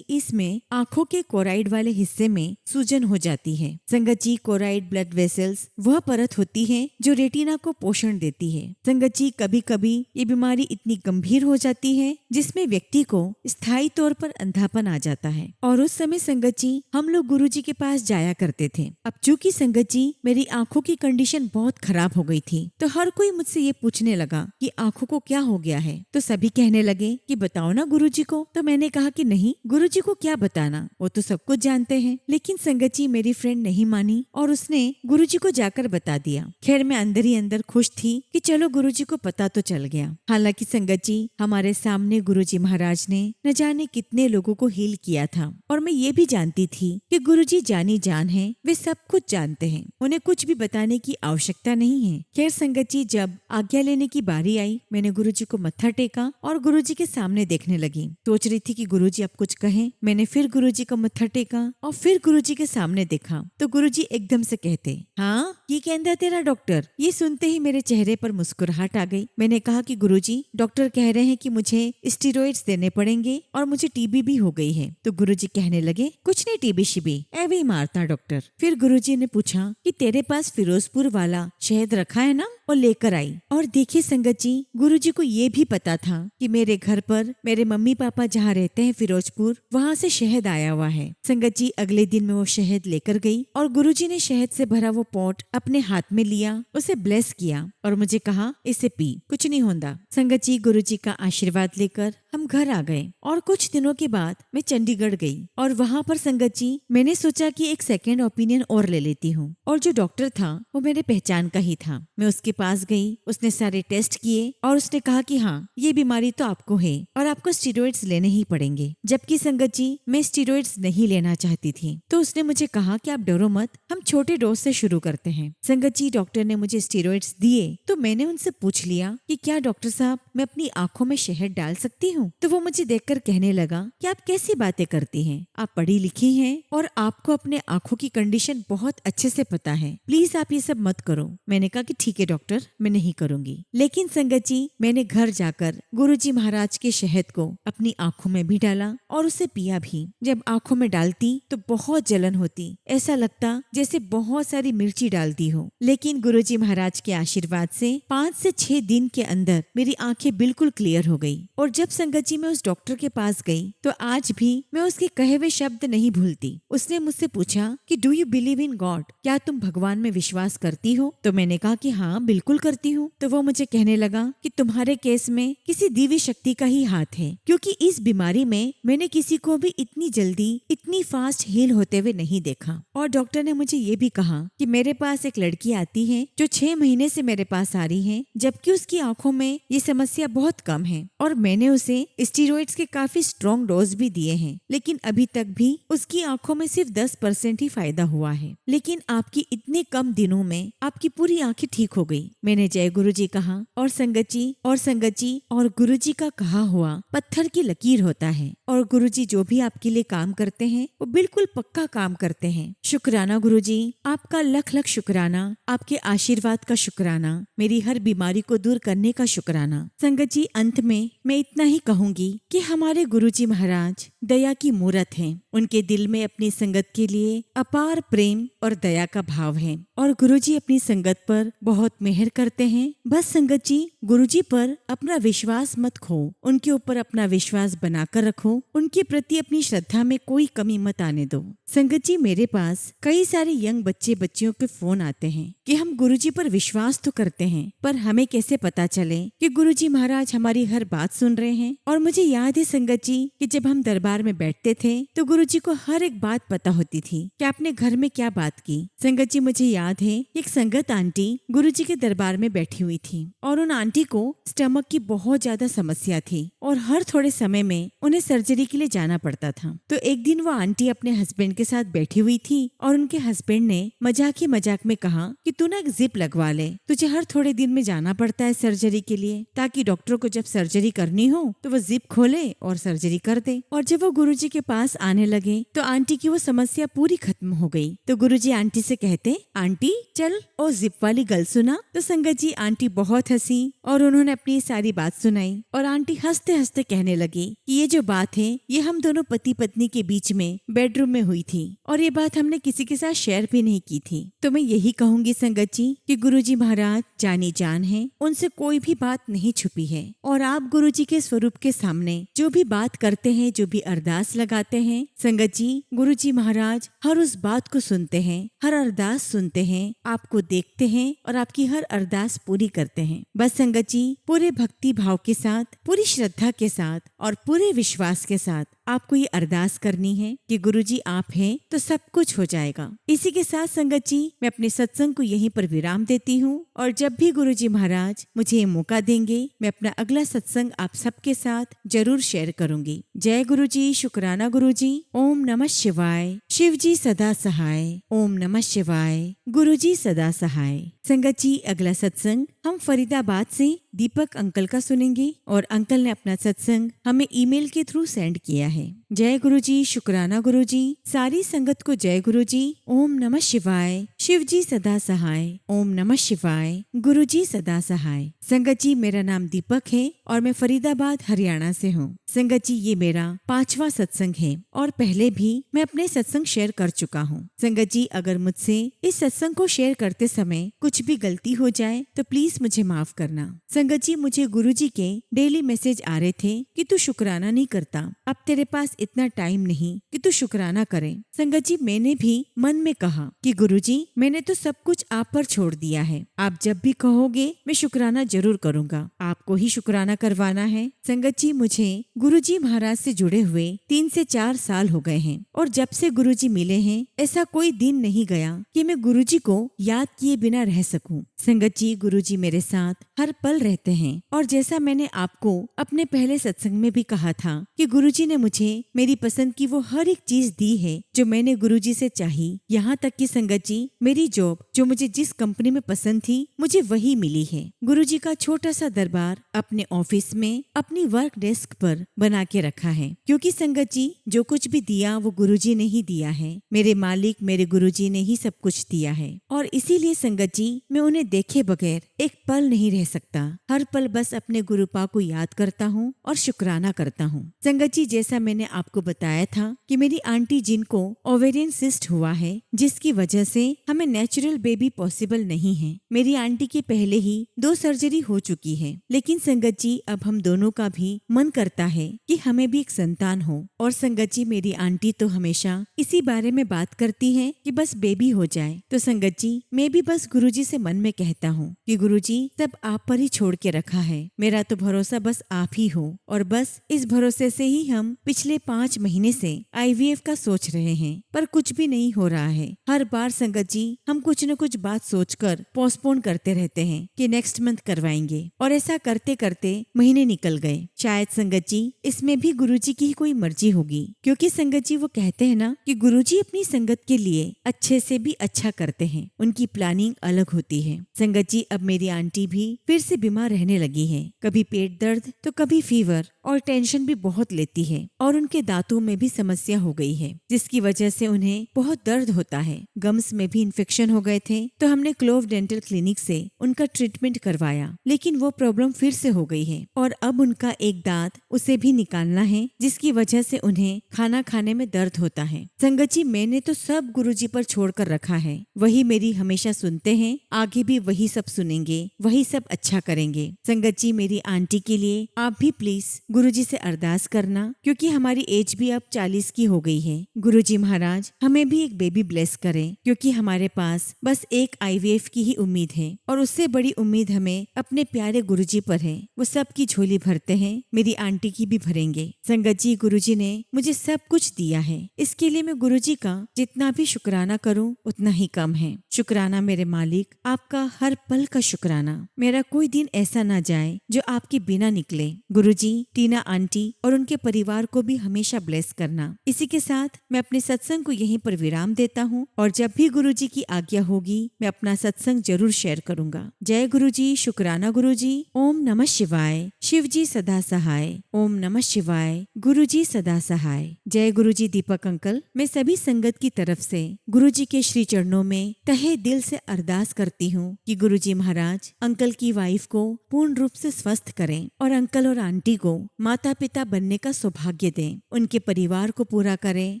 इसमें आंखों के कोराइड वाले हिस्से में सूजन हो जाती है। संगत संगत जी, कोराइड ब्लड वेसल्स वह परत होती है जो रेटिना को पोषण देती है। संगत जी, कभी कभी ये बीमारी इतनी गंभीर हो जाती है जिसमें व्यक्ति को स्थायी तौर पर अंधापन आ जाता है। और उस समय संगत जी हम लोग गुरुजी के पास जाया करते थे। अब चूंकि संगत जी मेरी आंखों की कंडीशन बहुत खराब हो गई थी, तो हर कोई मुझसे ये पूछने लगा कि आंखों को क्या हो गया है। तो सभी कहने लगे कि बताओ ना गुरुजी को। तो मैंने कहा कि नहीं, गुरुजी को क्या बताना, वो तो सब कुछ जानते हैं। लेकिन संगत जी मेरी फ्रेंड नहीं मानी और उसने गुरुजी को जाकर बता दिया। खैर मैं अंदर ही अंदर खुश थी कि चलो गुरुजी को पता तो चल गया। हालांकि संगत जी हमारे सामने गुरुजी महाराज ने न जाने कितने लोगों को हील किया था, और मैं ये भी जानती थी कि गुरुजी जानी जान है, वे सब कुछ जानते हैं, उन्हें कुछ भी बताने की आवश्यकता नहीं है। खैर संगत जी जब आज्ञा लेने की बारी आई, मैंने गुरुजी को मत्था टेका और गुरुजी के सामने देखने लगी। सोच रही थी कि गुरुजी अब कुछ कहें। मैंने फिर गुरुजी का मत्था टेका और फिर गुरुजी के सामने देखा तो गुरुजी एकदम से कहते, हाँ ये कहता तेरा डॉक्टर। ये सुनते ही मेरे चेहरे पर मुस्कुराहट आ गई। मैंने कहा कि गुरुजी डॉक्टर कह रहे हैं कि मुझे स्टीरॉइड्स देने पड़ेंगे और मुझे टीबी भी हो गई है। तो गुरुजी कहने लगे, कुछ नहीं टीबी शिबी, ऐवे ही मारता डॉक्टर। फिर गुरुजी ने पूछा कि तेरे पास फिरोजपुर वाला शहद रखा है ना, और लेकर आई। और देखिए संगत जी गुरुजी को ये भी पता था कि मेरे घर पर मेरे मम्मी पापा जहाँ रहते हैं फिरोजपुर, वहाँ से शहद आया हुआ है। संगत जी अगले दिन मैं वो शहद लेकर गई और गुरुजी ने शहद से भरा वो पॉट अपने हाथ में लिया, उसे ब्लेस किया और मुझे कहा इसे पी, कुछ नहीं होता। संगत जी गुरुजी का आशीर्वाद लेकर हम घर आ गए और कुछ दिनों के बाद मैं चंडीगढ़ गई और वहाँ पर संगत जी मैंने सोचा कि एक सेकेंड ओपिनियन और ले लेती हूँ। और जो डॉक्टर था वो मेरे पहचान का ही था। मैं उसके पास गई, उसने सारे टेस्ट किए और उसने कहा कि हाँ ये बीमारी तो आपको है और आपको स्टीरॉइड्स लेने ही पड़ेंगे। जबकि संगत जी मैं स्टीरॉइड्स नहीं लेना चाहती थी। तो उसने मुझे कहा कि आप डरो मत, हम छोटे डोज से शुरू करते हैं। संगत जी डॉक्टर ने मुझे स्टीरॉइड्स दिए तो मैंने उनसे पूछ लिया कि क्या डॉक्टर साहब मैं अपनी आंखों में शहद डाल सकती हूँ। तो वो मुझे देखकर कहने लगा कि आप कैसी बातें करती हैं, आप पढ़ी लिखी हैं और आपको अपने आंखों की कंडीशन बहुत अच्छे से पता है, प्लीज आप ये सब मत करो। मैंने कहा कि ठीक है डॉक्टर, मैं नहीं करूंगी। लेकिन संगत जी मैंने घर जाकर गुरुजी महाराज के शहद को अपनी आंखों में भी डाला और उसे पिया भी। जब आंखों में डालती तो बहुत जलन होती, ऐसा लगता जैसे बहुत सारी मिर्ची डाल दी हो। लेकिन गुरुजी महाराज के आशीर्वाद से 5 से 6 दिन के अंदर मेरी आंखें बिल्कुल क्लियर हो गई। और जब संगत जी मैं उस डॉक्टर के पास गई तो आज भी मैं उसके कहे हुए शब्द नहीं भूलती। उसने मुझसे पूछा कि do you believe in God, क्या तुम भगवान में विश्वास करती हो। तो मैंने कहा कि हाँ बिल्कुल करती हूँ। तो वो मुझे कहने लगा कि तुम्हारे केस में किसी दिव्य शक्ति का ही हाथ है, क्योंकि इस बीमारी में मैंने किसी को भी इतनी जल्दी इतनी फास्ट हील होते हुए नहीं देखा। और डॉक्टर ने मुझे ये भी कहा कि मेरे पास एक लड़की आती है जो 6 महीने से मेरे पास आ रही है, जबकि उसकी आंखों में ये समस्या बहुत कम है और मैंने उसे स्टीरॉइड्स के काफी स्ट्रॉन्ग डोज भी दिए हैं, लेकिन अभी तक भी उसकी आंखों में सिर्फ 10% ही फायदा हुआ है। लेकिन आपकी इतने कम दिनों में आपकी पूरी आंखें ठीक हो गई। मैंने जय गुरु जी कहा और संगत जी और गुरु जी का कहा हुआ पत्थर की लकीर होता है और गुरु जी जो भी आपके लिए काम करते हैं वो बिल्कुल पक्का काम करते हैं। शुक्राना गुरु जी, आपका लख लख शुक्राना, आपके आशीर्वाद का शुक्राना, मेरी हर बीमारी को दूर करने का शुक्राना। संगत जी अंत में मैं इतना ही कहूंगी कि हमारे गुरुजी महाराज दया की मूरत हैं। उनके दिल में अपनी संगत के लिए अपार प्रेम और दया का भाव है और गुरुजी अपनी संगत पर बहुत मेहर करते हैं। बस संगत जी गुरुजी पर अपना विश्वास मत खो, उनके ऊपर अपना विश्वास बनाकर रखो, उनके प्रति अपनी श्रद्धा में कोई कमी मत आने दो। संगत जी मेरे पास कई सारे यंग बच्चियों के फोन आते हैं कि हम गुरुजी पर विश्वास तो करते हैं, पर हमें कैसे पता चले कि गुरुजी महाराज हमारी हर बात सुन रहे हैं। और मुझे याद है संगत जी कि जब हम दरबार में बैठते थे तो गुरुजी को हर एक बात पता होती थी कि आपने घर में क्या बात की। संगत जी मुझे याद है एक संगत आंटी गुरुजी के दरबार में बैठी हुई थी और उन आंटी को स्टमक की बहुत ज्यादा समस्या थी और हर थोड़े समय में उन्हें सर्जरी के लिए जाना पड़ता था। तो एक दिन वो आंटी अपने हस्बैंड के साथ बैठी हुई थी और उनके हस्बैंड ने मजाक ही मजाक में कहा कि तू ना एक जिप लगवा ले, तुझे हर थोड़े दिन में जाना पड़ता है सर्जरी के लिए, ताकि डॉक्टर को जब सर्जरी करनी हो तो वो जिप खोले और सर्जरी कर दे। और जब वो वो गुरुजी के पास आने लगे तो आंटी की वो समस्या पूरी खत्म हो गई। तो गुरुजी आंटी से कहते, आंटी चल ओ जिप वाली गल सुना। तो संगत जी आंटी बहुत हंसी और उन्होंने अपनी सारी बात सुनाई और आंटी हंसते हंसते कहने लगी कि ये जो बात है ये हम दोनों पति पत्नी के बीच में बेडरूम में हुई थी और ये बात हमने किसी के साथ शेयर भी नहीं की थी। तो मैं यही कहूंगी संगत जी कि गुरुजी महाराज जानी जान है, उनसे कोई भी बात नहीं छुपी है और आप गुरुजी के स्वरूप के सामने जो भी बात करते हैं, जो भी अरदास लगाते हैं, संगत जी गुरुजी महाराज हर उस बात को सुनते हैं, हर अरदास सुनते हैं, आपको देखते हैं और आपकी हर अरदास पूरी करते हैं। बस संगत जी पूरे भक्ति भाव के साथ, पूरी श्रद्धा के साथ और पूरे विश्वास के साथ आपको ये अरदास करनी है कि गुरुजी आप हैं तो सब कुछ हो जाएगा। इसी के साथ संगत जी मैं अपने सत्संग को यहीं पर विराम देती हूँ और जब भी गुरुजी महाराज मुझे ये मौका देंगे मैं अपना अगला सत्संग आप सबके साथ जरूर शेयर करूंगी। जय गुरुजी, शुक्राना गुरुजी। ओम नमः शिवाय। शिव जी सदा सहाय। ओम नमः शिवाय। गुरुजी सदा सहाय। संगत जी अगला सत्संग हम फरीदाबाद से दीपक अंकल का सुनेंगे और अंकल ने अपना सत्संग हमें ईमेल के थ्रू सेंड किया है। जय गुरुजी, शुक्राना गुरुजी। सारी संगत को जय गुरुजी। ओम नमः शिवाय। शिव जी सदा सहाय। ओम नमः शिवाय। गुरुजी सदा सहाय। संगत जी मेरा नाम दीपक है और मैं फरीदाबाद हरियाणा से हूँ। संगत जी ये मेरा 5वां सत्संग है और पहले भी मैं अपने सत्संग शेयर कर चुका हूँ। संगत जी अगर मुझसे इस सत्संग को शेयर करते समय कुछ भी गलती हो जाए तो प्लीज मुझे माफ करना। संगत जी मुझे गुरुजी के डेली मैसेज आ रहे थे कि तू शुक्राना नहीं करता, अब तेरे पास इतना टाइम नहीं कि तू शुक्राना करे। संगत जी मैंने भी मन में कहा कि गुरुजी मैंने तो सब कुछ आप पर छोड़ दिया है, आप जब भी कहोगे मैं शुक्राना जरूर करूँगा, आपको ही शुक्राना करवाना है। संगत जी मुझे गुरुजी महाराज से जुड़े हुए 3 से 4 साल हो गए हैं और जब से गुरुजी मिले हैं ऐसा कोई दिन नहीं गया कि मैं गुरुजी को याद किए बिना रह सकूं। संगत जी गुरुजी मेरे साथ हर पल रहते हैं और जैसा मैंने आपको अपने पहले सत्संग में भी कहा था कि गुरुजी ने मुझे मेरी पसंद की वो हर एक चीज दी है जो मैंने गुरुजी से चाही। यहाँ तक कि संगत जी मेरी जॉब जो मुझे जिस कंपनी में पसंद थी मुझे वही मिली है। गुरुजी का छोटा सा दरबार अपने ऑफिस में अपनी वर्क डेस्क पर बना के रखा है, क्योंकि संगत जी जो कुछ भी दिया वो गुरुजी ने ही दिया है। मेरे मालिक मेरे गुरुजी ने ही सब कुछ दिया है और इसीलिए संगत जी मैं उन्हें देखे बगैर एक पल नहीं रह सकता। हर पल बस अपने गुरुपा को याद करता हूँ और शुक्राना करता हूँ। संगत जी जैसा मैंने आपको बताया था कि मेरी आंटी जिनको ओवेरियन सिस्ट हुआ है जिसकी वजह से हमें नेचुरल बेबी पॉसिबल नहीं है। मेरी आंटी की पहले ही 2 सर्जरी हो चुकी है, लेकिन संगत जी अब हम दोनों का भी मन करता है कि हमें भी एक संतान हो। और संगत जी मेरी आंटी तो हमेशा इसी बारे में बात करती है कि बस बेबी हो जाए। तो संगत जी मैं भी बस गुरुजी से मन में कहता हूँ कि गुरुजी सब आप पर ही छोड़ के रखा है, मेरा तो भरोसा बस आप ही हो। और बस इस भरोसे से ही हम पिछले 5 महीने से IVF का सोच रहे हैं, पर कुछ भी नहीं हो रहा है। हर बार संगत जी हम कुछ न कुछ बात सोचकर पोस्टपोन करते रहते हैं कि नेक्स्ट मंथ करवाएंगे और ऐसा करते करते महीने निकल गए। शायद संगत जी इसमें भी गुरुजी की ही कोई मर्जी होगी, क्योंकि संगत जी वो कहते हैं ना कि गुरुजी अपनी संगत के लिए अच्छे से भी अच्छा करते हैं, उनकी प्लानिंग अलग होती है। संगत जी अब मेरी आंटी भी फिर से बीमार रहने लगी है, कभी पेट दर्द तो कभी फीवर और टेंशन भी बहुत लेती है और उनके दांतों में भी समस्या हो गई है जिसकी वजह से उन्हें बहुत दर्द होता है। गम्स में भी इन्फेक्शन हो गए थे तो हमने क्लोव डेंटल क्लिनिक से उनका ट्रीटमेंट करवाया, लेकिन वो प्रॉब्लम फिर से हो गई है और अब उनका एक दांत उसे भी निकालना है जिसकी वजह से उन्हें खाना खाने में दर्द होता है। संगत जी मैंने तो सब गुरुजी पर छोड़ कर रखा है, वही मेरी हमेशा सुनते हैं, आगे भी वही सब सुनेंगे, वही सब अच्छा करेंगे। संगत जी मेरी आंटी के लिए आप भी प्लीज गुरुजी से अरदास करना, क्योंकि हमारी एज भी अब 40 की हो गई है। गुरुजी महाराज हमें भी एक बेबी ब्लेस करें, क्योंकि हमारे पास बस एक IVF की ही उम्मीद है और उससे बड़ी उम्मीद हमें अपने प्यारे गुरुजी पर है। वो सबकी झोली भरते हैं, मेरी आंटी की भी भरेंगे। संगत जी गुरुजी ने मुझे सब कुछ दिया है, इसके लिए मैं गुरुजी का जितना भी शुक्राना करूं उतना ही कम है। शुक्राना मेरे मालिक, आपका हर पल का शुक्राना। मेरा कोई दिन ऐसा ना जाए जो आपके बिना निकले। गुरुजी, टीना आंटी और उनके परिवार को भी हमें हमेशा ब्लेस करना। इसी के साथ मैं अपने सत्संग को यहीं पर विराम देता हूँ और जब भी गुरुजी की आज्ञा होगी मैं अपना सत्संग जरूर शेयर करूंगा। जय गुरुजी, शुक्राना गुरुजी। ओम नमः शिवाय। शिव जी सदा सहाय। ओम नमः शिवाय। गुरुजी सदा सहाय। जय गुरुजी। दीपक अंकल, मैं सभी संगत की तरफ से गुरुजी के श्री चरणों में तहे दिल से अरदास करती हूँ कि गुरुजी महाराज अंकल की वाइफ को पूर्ण रूप से स्वस्थ करें और अंकल और आंटी को माता पिता बनने का सौभाग्य दें, उनके परिवार को पूरा करें,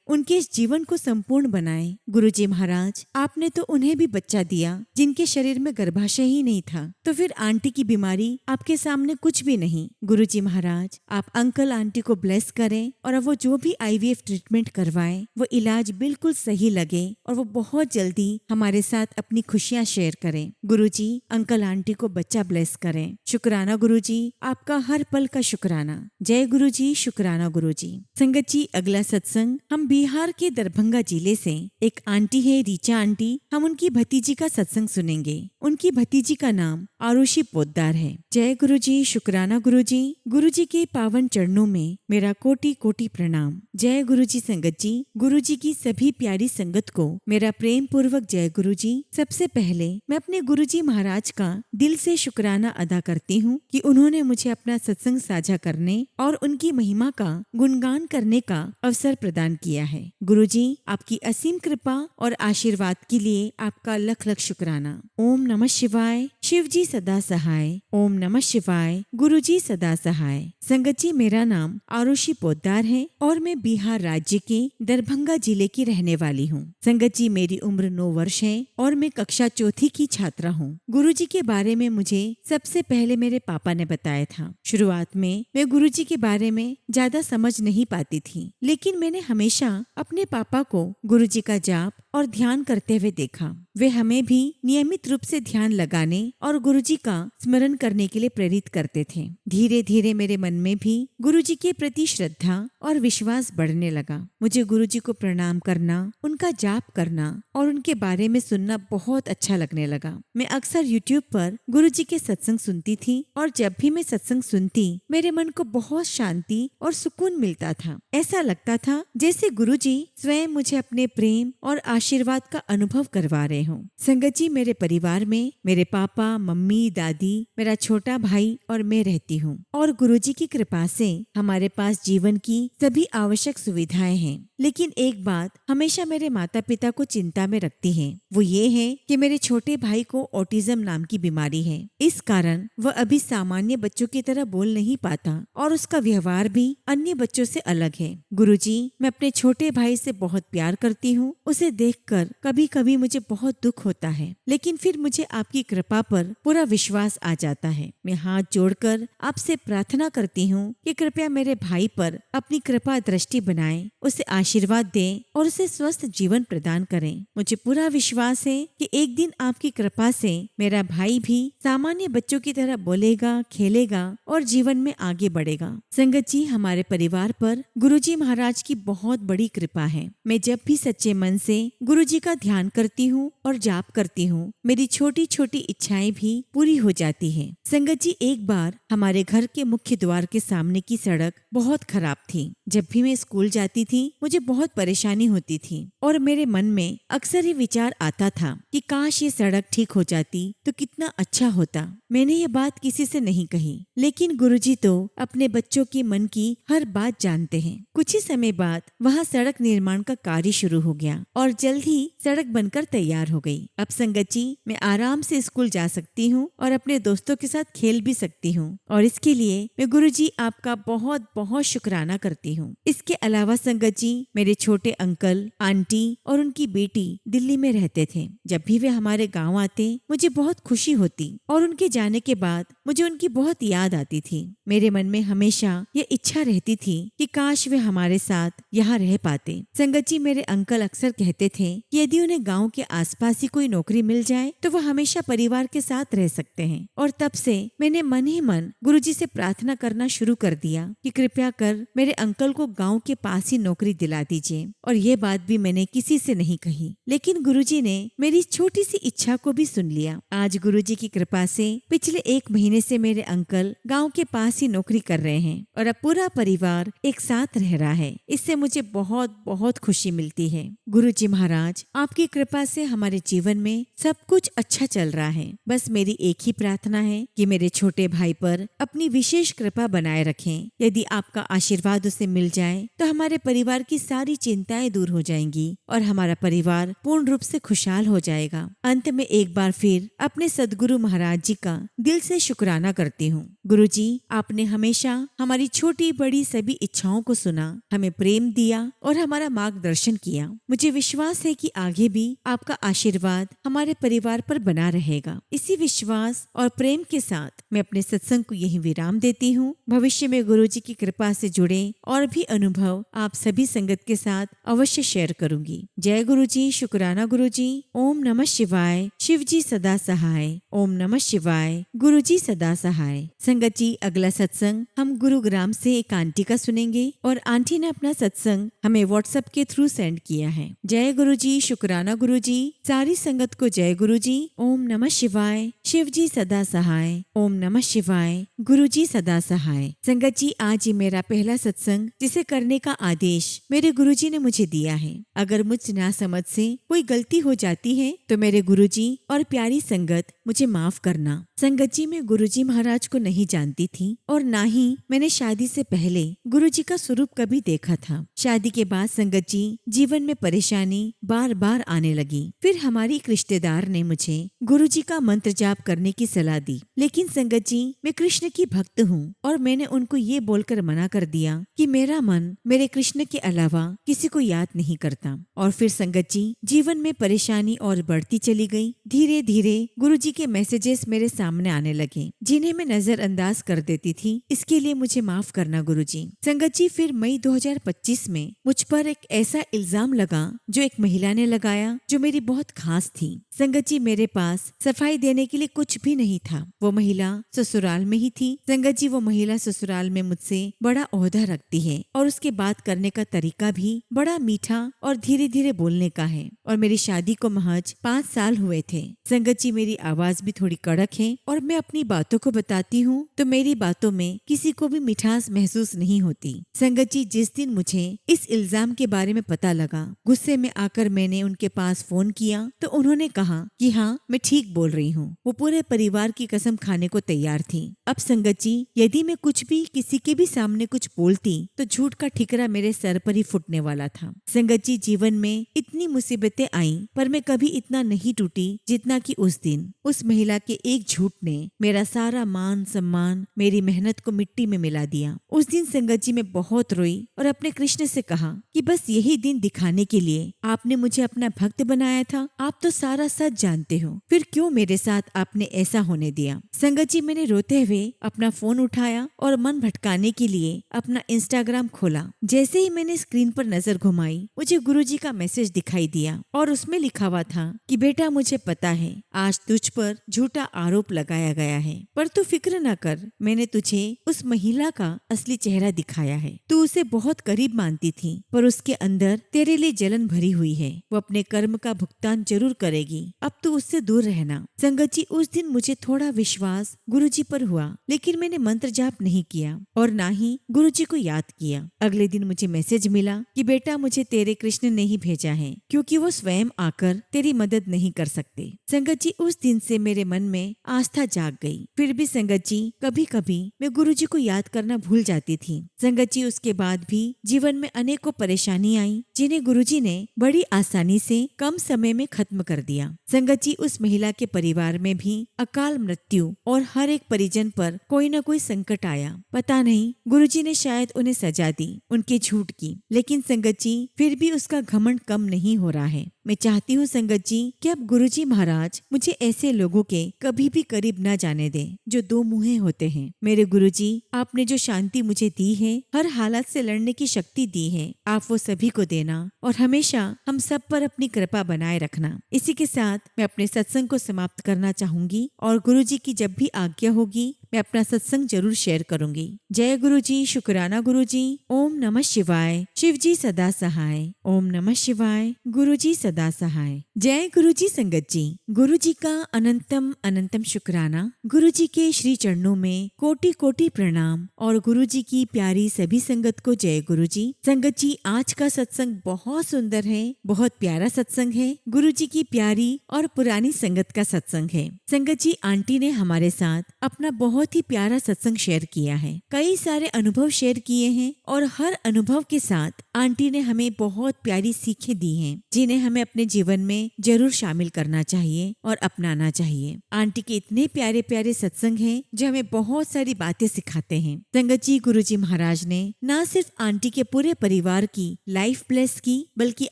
उनके इस जीवन को संपूर्ण बनाएं। गुरुजी महाराज, आपने तो उन्हें भी बच्चा दिया जिनके शरीर में गर्भाशय ही नहीं था, तो फिर आंटी की बीमारी आपके सामने कुछ भी नहीं। गुरुजी महाराज, आप अंकल आंटी को ब्लेस करें और अब वो जो भी IVF ट्रीटमेंट करवाएं वो इलाज बिल्कुल सही लगे और वो बहुत जल्दी हमारे साथ अपनी खुशियां शेयर करें। गुरुजी, अंकल आंटी को बच्चा ब्लेस करें। शुक्राना गुरुजी, आपका हर पल का शुक्राना। जय गुरुजी, शुक्राना गुरुजी। संगत जी, अगला सत्संग हम बिहार के दरभंगा जिले से एक आंटी है, रीचा आंटी, हम उनकी भतीजी का सत्संग सुनेंगे। उनकी भतीजी का नाम आरुषि पोद्दार है। जय गुरुजी, शुक्राना गुरुजी। गुरुजी के पावन चरणों में मेरा कोटि कोटि प्रणाम। जय गुरुजी। संगत जी, गुरुजी की सभी प्यारी संगत को मेरा प्रेम पूर्वक जय गुरुजी। सबसे पहले मैं अपने गुरुजी महाराज का दिल से शुक्राना अदा करती हूँ कि उन्होंने मुझे अपना सत्संग साझा करने और उनकी महिमा का गुणगान करने का अवसर प्रदान किया है। गुरुजी, आपकी असीम कृपा और आशीर्वाद के लिए आपका लख लख शुक्राना। ओम नमः शिवाय। शिव जी सदा सहाय। ओम नमः शिवाय। गुरुजी सदा सहाय। संगत जी, मेरा नाम आरुषि पोद्दार है और मैं बिहार राज्य के दरभंगा जिले की रहने वाली हूँ। संगत जी, मेरी उम्र 9 वर्ष है और मैं कक्षा 4 की छात्रा हूँ। गुरुजी के बारे में मुझे सबसे पहले मेरे पापा ने बताया था। शुरुआत में मैं गुरुजी के बारे में ज्यादा समझ नहीं पाती थी, लेकिन मैंने हमेशा अपने पापा को गुरुजी का जाप और ध्यान करते हुए देखा। वे हमें भी नियमित रूप से ध्यान लगाने और गुरुजी का स्मरण करने के लिए प्रेरित करते थे। धीरे धीरे मेरे मन में भी गुरुजी के प्रति श्रद्धा और विश्वास बढ़ने लगा। मुझे गुरुजी को प्रणाम करना, उनका जाप करना और उनके बारे में सुनना बहुत अच्छा लगने लगा। मैं अक्सर YouTube पर गुरुजी के सत्संग सुनती थी और जब भी मैं सत्संग सुनती मेरे मन को बहुत शांति और सुकून मिलता था। ऐसा लगता था जैसे गुरुजी स्वयं मुझे अपने प्रेम और आशीर्वाद का अनुभव करवा रहे हों। संगत जी, मेरे परिवार में मेरे पापा, मम्मी, दादी, मेरा छोटा भाई और मैं रहती हूँ और गुरुजी की कृपा से हमारे पास जीवन की सभी आवश्यक सुविधाएं हैं। लेकिन एक बात हमेशा मेरे माता पिता को चिंता में रखती है, वो ये है कि मेरे छोटे भाई को ऑटिज्म नाम की बीमारी है। इस कारण वह अभी सामान्य बच्चों की तरह बोल नहीं पाता और उसका व्यवहार भी अन्य बच्चों से अलग है। गुरुजी, मैं अपने छोटे भाई से बहुत प्यार करती हूँ। उसे देखकर कभी कभी मुझे बहुत दुख होता है, लेकिन फिर मुझे आपकी कृपा पर पूरा विश्वास आ जाता है। मैं हाथ जोड़कर आपसे प्रार्थना करती हूँ कि कृपया मेरे भाई पर अपनी कृपा दृष्टि बनाएं, उसे आशीर्वाद दें और उसे स्वस्थ जीवन प्रदान करें। मुझे पूरा विश्वास है कि एक दिन आपकी कृपा से मेरा भाई भी सामान्य बच्चों की तरह बोलेगा, खेलेगा और जीवन में आगे बढ़ेगा। संगत जी, हमारे परिवार पर गुरुजी महाराज की बहुत बड़ी कृपा है। मैं जब भी सच्चे मन से गुरुजी का ध्यान करती हूँ और जाप करती हूँ, मेरी छोटी छोटी इच्छाएं भी पूरी हो जाती हैं। संगत जी, एक बार हमारे घर के मुख्य द्वार के सामने की सड़क बहुत खराब थी। जब भी मैं स्कूल जाती थी मुझे बहुत परेशानी होती थी और मेरे मन में अक्सर ये विचार आता था कि काश ये सड़क ठीक हो जाती तो कितना अच्छा होता। मैंने ये बात किसी से नहीं कही, लेकिन गुरुजी तो अपने बच्चों के मन की हर बात जानते हैं। कुछ ही समय बाद वहाँ सड़क निर्माण का कार्य शुरू हो गया और जल्द ही सड़क बनकर तैयार हो गई। अब संगत जी, मैं आराम से स्कूल जा सकती हूँ और अपने दोस्तों के साथ खेल भी सकती हूँ और इसके लिए मैं गुरुजी आपका बहुत बहुत शुक्राना करती हूँ। इसके अलावा संगत जी, मेरे छोटे अंकल, आंटी और उनकी बेटी दिल्ली में रहते थे। जब भी वे हमारे गाँव आते मुझे बहुत खुशी होती और उनके जाने के बाद मुझे उनकी बहुत याद आती थी। मेरे मन में हमेशा ये इच्छा रहती थी कि काश वे हमारे साथ यहाँ रह पाते। संगत जी, मेरे अंकल अक्सर कहते थे कि यदि उन्हें गांव के आसपास ही कोई नौकरी मिल जाए तो वह हमेशा परिवार के साथ रह सकते हैं। और तब से मैंने मन ही मन गुरुजी से प्रार्थना करना शुरू कर दिया कि कृपया कर मेरे अंकल को गांव के पास ही नौकरी दिला ला दीजिए। और ये बात भी मैंने किसी से नहीं कही, लेकिन गुरुजी ने मेरी छोटी सी इच्छा को भी सुन लिया। आज गुरुजी की कृपा से पिछले 1 महीने से मेरे अंकल गांव के पास ही नौकरी कर रहे हैं और अब पूरा परिवार एक साथ रह रहा है। इससे मुझे बहुत बहुत खुशी मिलती है। गुरुजी महाराज, आपकी कृपा से हमारे जीवन में सब कुछ अच्छा चल रहा है। बस मेरी एक ही प्रार्थना है कि मेरे छोटे भाई पर अपनी विशेष कृपा बनाए रखें। यदि आपका आशीर्वाद उसे मिल जाए तो हमारे परिवार की सारी चिंताएं दूर हो जाएंगी और हमारा परिवार पूर्ण रूप से खुशहाल हो जाएगा। अंत में एक बार फिर अपने सदगुरु महाराज जी का दिल से शुक्राना करती हूँ। गुरुजी, आपने हमेशा हमारी छोटी बड़ी सभी इच्छाओं को सुना, हमें प्रेम दिया और हमारा मार्गदर्शन किया। मुझे विश्वास है कि आगे भी आपका आशीर्वाद हमारे परिवार पर बना रहेगा। इसी विश्वास और प्रेम के साथ मैं अपने सत्संग को यही विराम देती हूँ। भविष्य में गुरुजी की कृपा से जुड़े और भी अनुभव आप सभी संगत के साथ अवश्य शेयर करूंगी। जय गुरुजी, शुक्राना गुरुजी। ओम नमः शिवाय। शिव जी सदा सहाय। ओम नमः शिवाय। गुरुजी सदा सहाय। संगत जी, अगला सत्संग हम गुरुग्राम से एक आंटी का सुनेंगे और आंटी ने अपना सत्संग हमें व्हाट्सएप के थ्रू सेंड किया है। जय गुरुजी, शुक्राना गुरुजी। सारी संगत को जय गुरुजी। ओम नमः शिवाय। शिव जी सदा सहाय। ओम नमः शिवाय। गुरुजी सदा सहाय। संगत जी, आज ही मेरा पहला सत्संग जिसे करने का आदेश मेरे गुरुजी ने मुझे दिया है। अगर मुझ नासमझ से कोई गलती हो जाती है तो मेरे गुरुजी और प्यारी संगत मुझे माफ करना। संगत जी, मैं गुरुजी महाराज को नहीं जानती थी और ना ही मैंने शादी से पहले गुरुजी का स्वरूप कभी देखा था। शादी के बाद संगत जी जीवन में परेशानी बार बार आने लगी। फिर हमारी एक रिश्तेदार ने मुझे गुरुजी का मंत्र जाप करने की सलाह दी, लेकिन संगत जी मैं कृष्ण की भक्त हूँ और मैंने उनको ये बोलकर मना कर दिया कि मेरा मन मेरे कृष्ण के अलावा किसी को याद नहीं करता। और फिर संगत जी जीवन में परेशानी और बढ़ती चली गई। धीरे धीरे गुरुजी के मैसेजेस मेरे सामने आने लगे जिन्हें मैं नजरअंदाज कर देती थी। इसके लिए मुझे माफ करना गुरुजी। संगत जी, फिर मई 2025 में मुझ पर एक ऐसा इल्जाम लगा जो एक महिला ने लगाया, जो मेरी बहुत खास थी। संगत जी, मेरे पास सफाई देने के लिए कुछ भी नहीं था। वो महिला ससुराल में ही थी। संगत जी, वो महिला ससुराल में मुझसे बड़ा ओहदा रखती है और उसके बात करने का तरीका भी बड़ा मीठा और धीरे धीरे बोलने का है। और मेरी शादी को महज 5 साल हुए थे। संगत जी, मेरी आवाज भी थोड़ी कड़क है और मैं अपनी बातों को बताती हूँ तो मेरी बातों में किसी को भी मिठास महसूस नहीं होती। संगत जी, जिस दिन मुझे इस इल्जाम के बारे में पता लगा, गुस्से में आकर मैंने उनके पास फोन किया तो उन्होंने कहा कि हाँ, मैं ठीक बोल रही हूँ। वो पूरे परिवार की कसम खाने को तैयार थी। अब संगत जी, यदि मैं कुछ भी किसी के भी सामने कुछ बोलती तो झूठ का ठिकरा मेरे सर पर ही फुटने वाला था। संगत जी, जीवन में इतनी मुसीबतें आई पर मैं कभी इतना नहीं टूटी जितना कि उस दिन। उस महिला के एक झूठ ने मेरा सारा मान सम्मान, मेरी मेहनत को मिट्टी में मिला दिया। उस दिन संगत जी मैं बहुत रोई और अपने कृष्ण से कहा कि बस यही दिन दिखाने के लिए आपने मुझे अपना भक्त बनाया था। आप तो सारा सच जानते हो, फिर क्यों मेरे साथ आपने ऐसा होने दिया। संगत जी, मैंने रोते हुए अपना फोन उठाया और मन भटकाने के लिए अपना इंस्टाग्राम खोला। जैसे ही मैंने स्क्रीन पर नजर घुमाई, मुझे गुरुजी का मैसेज दिखाई दिया और उसमें लिखा हुआ था कि बेटा, मुझे पता है आज तुझ पर झूठा आरोप लगाया गया है, पर तू फिक्र न कर, मैंने तुझे उस महिला का असली चेहरा दिखाया है। तू उसे बहुत करीब मानती थी पर उसके अंदर तेरे लिए जलन भरी हुई है। वो अपने कर्म का भुगतान जरूर करेगी। अब तू उससे दूर रहना। संगत जी, उस दिन मुझे थोड़ा विश्वास गुरुजी पर हुआ, लेकिन मैंने मंत्र जाप नहीं किया और ना ही गुरुजी को याद किया। अगले दिन मुझे मैसेज मिला कि बेटा, मुझे तेरे कृष्ण ने ही भेजा है क्योंकि वो स्वयं आकर तेरी मदद नहीं कर सकते। संगत जी, उस दिन से मेरे मन में आस्था जाग गई। फिर भी संगत जी, कभी कभी मैं गुरुजी को याद करना भूल जाती थी। संगत जी, उसके बाद भी जीवन में अनेकों परेशानी आई जिन्हें गुरुजी ने बड़ी आसानी से कम समय में खत्म कर दिया। संगत जी, उस महिला के परिवार में भी अकाल मृत्यु और हर एक परिजन पर कोई न कोई संकट आया। पता नहीं गुरुजी ने शायद उन्हें सजा दी उनके झूठ की, लेकिन संगत जी फिर भी उसका घमंड कम नहीं हो रहा है। मैं चाहती हूँ संगत जी कि अब गुरुजी महाराज मुझे ऐसे लोगों के कभी भी करीब न जाने दें जो दो मुँहे होते हैं। मेरे गुरुजी, आपने जो शांति मुझे दी है, हर हालत से लड़ने की शक्ति दी है, आप वो सभी को देना और हमेशा हम सब पर अपनी कृपा बनाए रखना। इसी के साथ मैं अपने सत्संग को समाप्त करना चाहूंगी और गुरुजी की जब भी आज्ञा होगी मैं अपना सत्संग जरूर शेयर करूंगी। जय गुरु जी, शुक्राना गुरु जी। ओम नमः शिवाय। शिव जी सदा सहाय। ओम नमः शिवाय। गुरु जी सदा सहाय। जय गुरु जी संगत जी। गुरु जी का अनंतम अनंतम शुक्राना। गुरु जी के श्री चरणों में कोटि कोटि प्रणाम और गुरु जी की प्यारी सभी संगत को जय गुरु जी। संगत जी, आज का सत्संग बहुत सुंदर है, बहुत प्यारा सत्संग है। गुरु जी की प्यारी और पुरानी संगत का सत्संग है। संगत जी, आंटी ने हमारे साथ अपना बहुत ही प्यारा सत्संग शेयर किया है, कई सारे अनुभव शेयर किए हैं और हर अनुभव के साथ आंटी ने हमें बहुत प्यारी सीखें दी हैं, जिन्हें हमें अपने जीवन में जरूर शामिल करना चाहिए और अपनाना चाहिए। आंटी के इतने प्यारे प्यारे सत्संग हैं जो हमें बहुत सारी बातें सिखाते हैं। संगत जी, गुरुजी महाराज ने न सिर्फ आंटी के पूरे परिवार की लाइफ ब्लेस की, बल्कि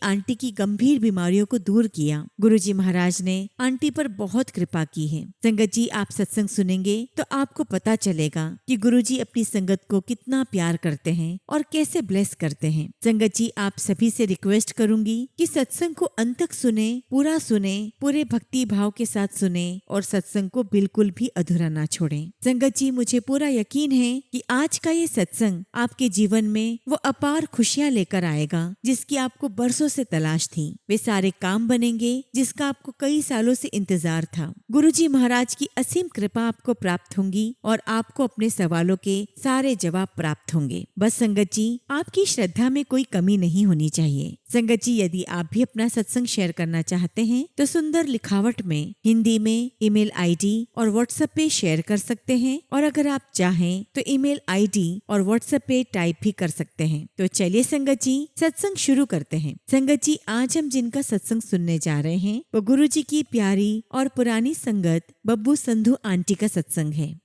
आंटी की गंभीर बीमारियों को दूर किया। गुरुजी महाराज ने आंटी पर बहुत कृपा की है। संगत जी, आप सत्संग सुनेंगे तो आपको पता चलेगा कि गुरुजी अपनी संगत को कितना प्यार करते हैं और कैसे ब्लेस करते हैं। संगत जी, आप सभी से रिक्वेस्ट करूंगी कि सत्संग को अंत तक सुने, पूरे भक्ति भाव के साथ सुने और सत्संग को बिल्कुल भी अधूरा ना छोड़ें। संगत जी, मुझे पूरा यकीन है कि आज का ये सत्संग आपके जीवन में वो अपार खुशियां लेकर आएगा जिसकी आपको बरसों से तलाश थी। वे सारे काम बनेंगे जिसका आपको कई सालों से इंतजार था। गुरुजी महाराज की असीम कृपा आपको प्राप्त होंगी और आपको अपने सवालों के सारे जवाब प्राप्त होंगे। बस संगत जी, आपकी श्रद्धा में कोई कमी नहीं होनी चाहिए। संगत जी, यदि आप भी अपना सत्संग शेयर करना चाहते हैं तो सुंदर लिखावट में हिंदी में ईमेल आईडी और व्हाट्सएप पे शेयर कर सकते हैं, और अगर आप चाहें तो ईमेल आईडी और व्हाट्सएप पे टाइप भी कर सकते हैं। तो चलिए संगत जी, सत्संग शुरू करते हैं। संगत जी, आज हम जिनका सत्संग सुनने जा रहे हैं वो गुरु जी की प्यारी और पुरानी संगत बब्बू संधू आंटी का सत्संग है।